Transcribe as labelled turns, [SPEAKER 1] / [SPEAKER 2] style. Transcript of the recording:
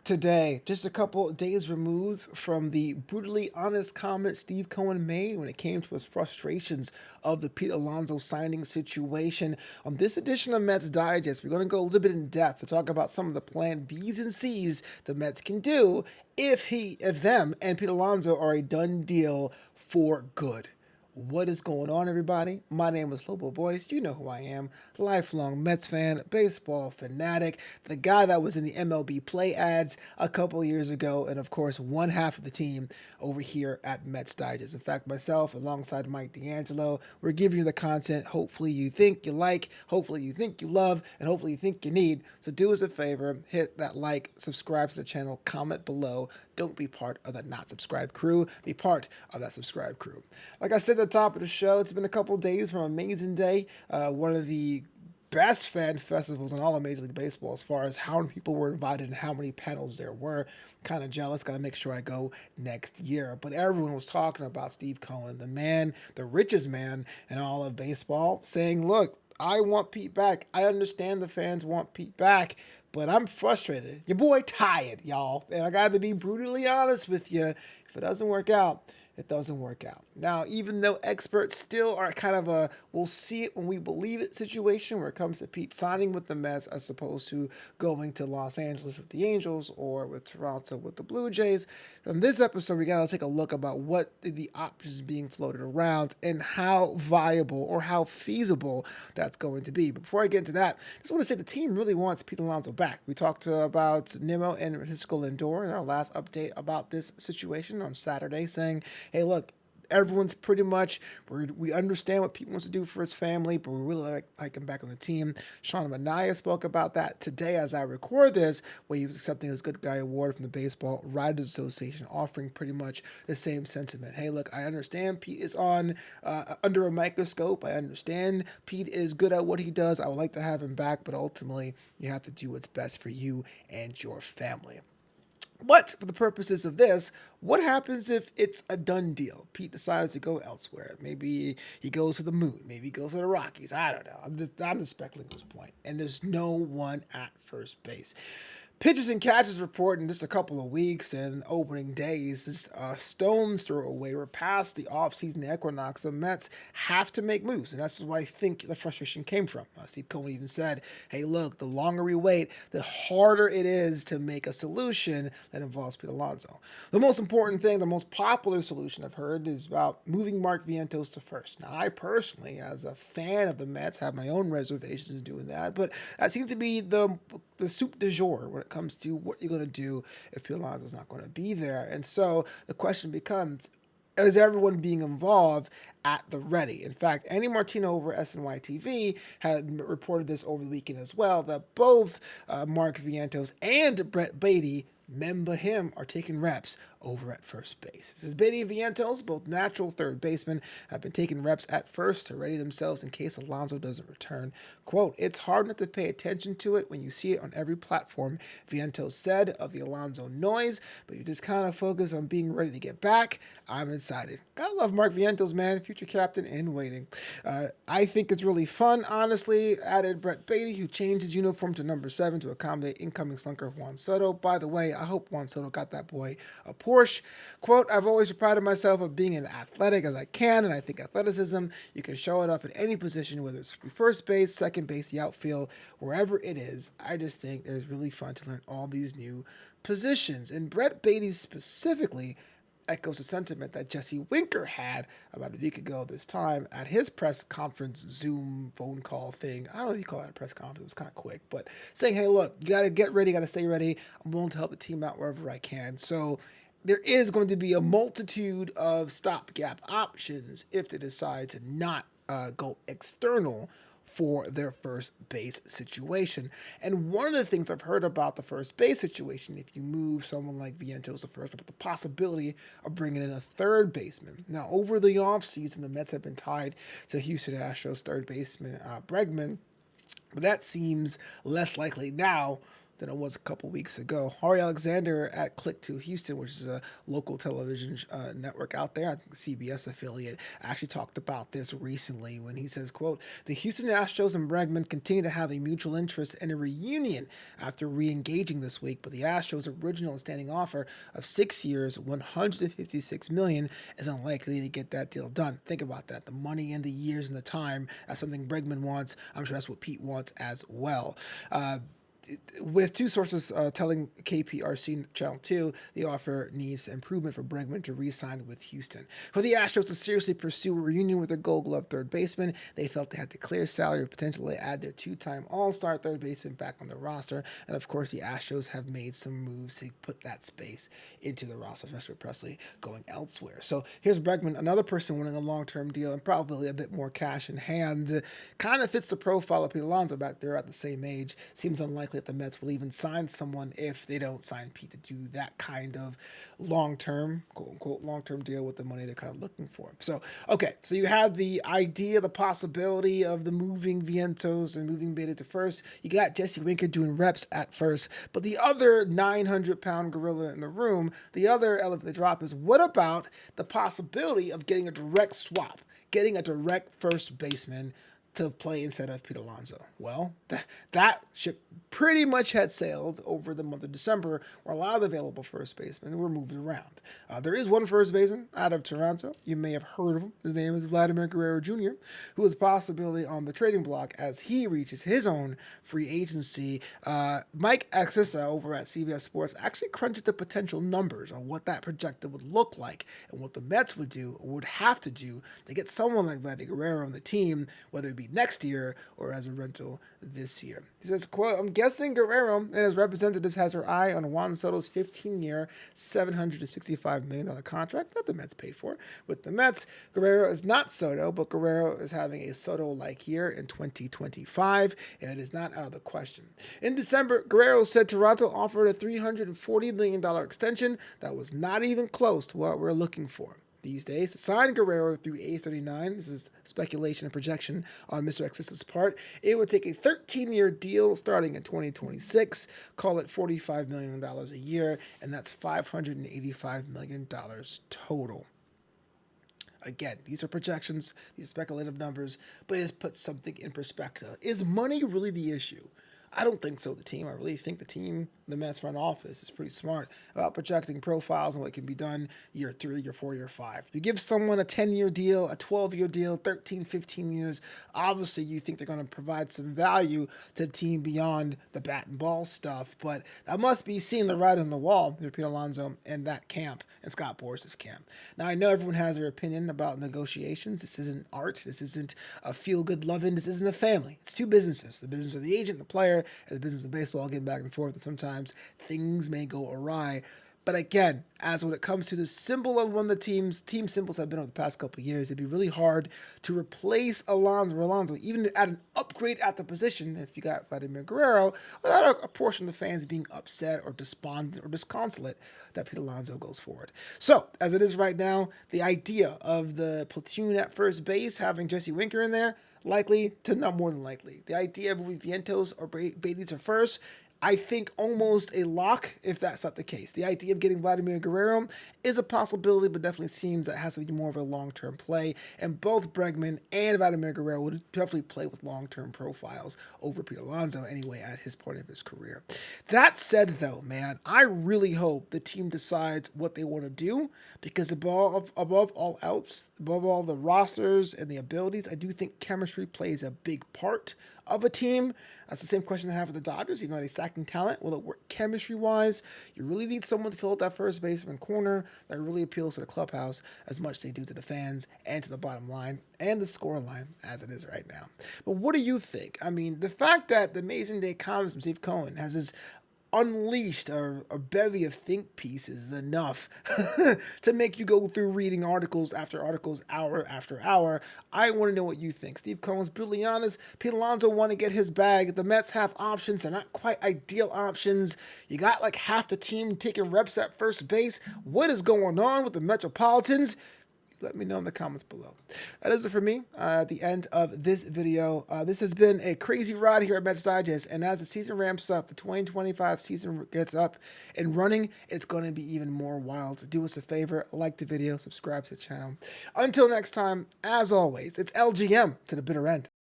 [SPEAKER 1] Today, just a couple days removed from the brutally honest comment Steve Cohen made when it came to his frustrations of the Pete Alonso signing situation. On this edition of Mets Digest, we're going to go a little bit in depth to talk about some of the plan B's and C's the Mets can do if them and Pete Alonso are a done deal for good. What is going on, everybody? My name is Flobo Boyce. You know who I am. Lifelong Mets fan, baseball fanatic, the guy that was in the MLB play ads a couple years ago, and of course, one half of the team over here at Mets Digest. In fact, myself, alongside Mike D'Angelo, we're giving you the content hopefully you think you like, hopefully you think you love, and hopefully you think you need. So do us a favor, hit that like, subscribe to the channel, comment below. Don't be part of that not subscribed crew. Be part of that subscribed crew. Like I said at the top of the show, it's been a couple days from Amazin Day, one of the best fan festivals in all of Major League Baseball as far as how many people were invited and how many panels there were. Kind of jealous. Got to make sure I go next year. But everyone was talking about Steve Cohen, the man, the richest man in all of baseball, saying, look, I want Pete back. I understand the fans want Pete back, but I'm frustrated. Your boy tired, y'all. And I got to be brutally honest with you. If it doesn't work out, it doesn't work out. Now, even though experts still are kind of a we'll see it when we believe it situation where it comes to Pete signing with the Mets as opposed to going to Los Angeles with the Angels or with Toronto with the Blue Jays. In this episode, we got to take a look about what the options being floated around and how viable or how feasible that's going to be. But before I get into that, I just want to say the team really wants Pete Alonso back. We talked about Nimmo and Lindor in our last update about this situation on Saturday, saying, hey, look, everyone's pretty much, we understand what Pete wants to do for his family, but we really like him back on the team. Sean Mania spoke about that today as I record this, where he was accepting his Good Guy Award from the Baseball Writers Association, offering pretty much the same sentiment. Hey, look, I understand Pete is on under a microscope. I understand Pete is good at what he does. I would like to have him back, but ultimately, you have to do what's best for you and your family. But for the purposes of this, what happens if it's a done deal? Pete decides to go elsewhere. Maybe he goes to the moon. Maybe he goes to the Rockies. I don't know. I'm just speculating at this point. And there's no one at first base. Pitches and catches report in just a couple of weeks and opening days, just a stone's throw away. We're past the offseason equinox. The Mets have to make moves, and that's why I think the frustration came from. Steve Cohen even said, hey, look, the longer we wait, the harder it is to make a solution that involves Pete Alonso. The most important thing, the most popular solution I've heard is about moving Mark Vientos to first. Now, I personally, as a fan of the Mets, have my own reservations in doing that, but that seems to be the soup du jour when it comes to what you're going to do if Pete Alonso is not going to be there. And so the question becomes, is everyone being involved at the ready? In fact, Andy Martino over SNY TV had reported this over the weekend as well, that both Mark Vientos and Brett Baty, remember him, are taking reps over at first base. It says Baty and Vientos, both natural third basemen, have been taking reps at first to ready themselves in case Alonso doesn't return. Quote, it's hard not to pay attention to it when you see it on every platform, Vientos said of the Alonso noise, but you just kind of focus on being ready to get back. I'm excited. Gotta love Mark Vientos, man, future captain in waiting. I think it's really fun, honestly. Added Brett Baty, who changed his uniform to number 7 to accommodate incoming slunker Juan Soto. By the way, I hope Juan Soto got that boy a Porsche. Quote, I've always prided myself of being as athletic as I can, and I think athleticism, you can show it off at any position, whether it's first base, second base, the outfield, wherever it is. I just think it's really fun to learn all these new positions. And Brett Baty specifically echoes the sentiment that Jesse Winker had about a week ago this time at his press conference Zoom phone call thing. I don't know if you call that a press conference. It was kind of quick, but saying, hey, look, you got to get ready, got to stay ready. I'm willing to help the team out wherever I can. So there is going to be a multitude of stopgap options if they decide to not go external for their first base situation. And one of the things I've heard about the first base situation, if you move someone like Vientos to first, about the possibility of bringing in a third baseman. Now, over the offseason, the Mets have been tied to Houston Astros third baseman Bregman, but that seems less likely now than it was a couple weeks ago. Hari Alexander at Click to Houston, which is a local television network out there, I think CBS affiliate, actually talked about this recently when he says, quote, "The Houston Astros and Bregman continue to have a mutual interest in a reunion after re-engaging this week, but the Astros' original and standing offer of 6 years, $156 million is unlikely to get that deal done." Think about that. The money and the years and the time. That's something Bregman wants. I'm sure that's what Pete wants as well. With two sources telling KPRC Channel 2 the offer needs improvement for Bregman to re-sign with Houston. For the Astros to seriously pursue a reunion with their Gold Glove third baseman, they felt they had to clear salary or potentially add their two-time All-Star third baseman back on the roster. And of course, the Astros have made some moves to put that space into the roster, especially with Presley going elsewhere. So here's Bregman, another person winning a long-term deal and probably a bit more cash in hand. Kind of fits the profile of Pete Alonso back there at the same age. Seems unlikely that the Mets will even sign someone if they don't sign Pete to do that kind of long-term, quote-unquote, long-term deal with the money they're kind of looking for. So, okay, so you have the idea, the possibility of the moving Vientos and moving Beta to first. You got Jesse Winker doing reps at first, but the other 900-pound gorilla in the room, the other elephant in the drop is, what about the possibility of getting a direct swap, getting a direct first baseman to play instead of Pete Alonso? Well, that ship pretty much had sailed over the month of December, where a lot of the available first basemen were moved around. There is one first baseman out of Toronto. You may have heard of him. His name is Vladimir Guerrero Jr., who is possibly on the trading block as he reaches his own free agency. Mike Axissa over at CBS Sports actually crunched the potential numbers on what that projected would look like and what the Mets would do or would have to do to get someone like Vladimir Guerrero on the team, whether it be next year or as a rental this year. He says, quote, "I'm guessing Guerrero and his representatives has her eye on Juan Soto's 15-year, $765 million contract that the Mets paid for. With the Mets, Guerrero is not Soto, but Guerrero is having a Soto-like year in 2025, and it is not out of the question." In December, Guerrero said Toronto offered a $340 million extension that was not even close to what we're looking for these days. To sign Guerrero through age 39, this is speculation and projection on Mr. Axissa's part, it would take a 13-year deal starting in 2026, call it $45 million a year, and that's $585 million total. Again, these are projections, these are speculative numbers, but it just puts something in perspective. Is money really the issue? I don't think so, I really think the Mets front office is pretty smart about projecting profiles and what can be done year 3, year 4, year 5. You give someone a 10-year deal, a 12-year deal, 13, 15 years, obviously you think they're going to provide some value to the team beyond the bat and ball stuff, but that must be seeing the writing on the wall with Pete Alonso and that camp and Scott Boras's camp. Now, I know everyone has their opinion about negotiations. This isn't art. This isn't a feel-good loving. This isn't a family. It's two businesses, the business of the agent, the player, and the business of baseball, getting back and forth, and sometimes things may go awry. But again, as when it comes to the symbol of one of the team symbols have been over the past couple of years, it'd be really hard to replace Alonso, even at an upgrade at the position, if you got Vladimir Guerrero, without a portion of the fans being upset or despondent or disconsolate that Pete Alonso goes forward. So, as it is right now, the idea of the platoon at first base, having Jesse Winker in there, likely to not more than likely. The idea of moving Vientos or Beatty to first, I think almost a lock if that's not the case. The idea of getting Vladimir Guerrero is a possibility, but definitely seems that has to be more of a long-term play. And both Bregman and Vladimir Guerrero would definitely play with long-term profiles over Pete Alonso anyway at his point of his career. That said, though, man, I really hope the team decides what they want to do, because above all else, above all the rosters and the abilities, I do think chemistry plays a big part of a team. That's the same question I have with the Dodgers. Even though they're sacking talent, will it work chemistry-wise? You really need someone to fill out that first baseman corner that really appeals to the clubhouse as much as they do to the fans and to the bottom line and the score line as it is right now. But what do you think? I mean, the fact that the Amazing Day comments from Steve Cohen has this unleashed a bevy of think pieces is enough to make you go through reading articles after articles, hour after hour. I want to know what you think. Steve Cohen's brutally honest. Pete Alonso want to get his bag. The Mets have options. They're not quite ideal options. You got like half the team taking reps at first base. What is going on with the Metropolitans? Let me know in the comments below. That is it for me at the end of this video. This has been a crazy ride here at Mets Digest, and as the season ramps up, the 2025 season gets up and running, it's going to be even more wild. Do us a favor, like the video, subscribe to the channel. Until next time, as always, it's LGM to the bitter end.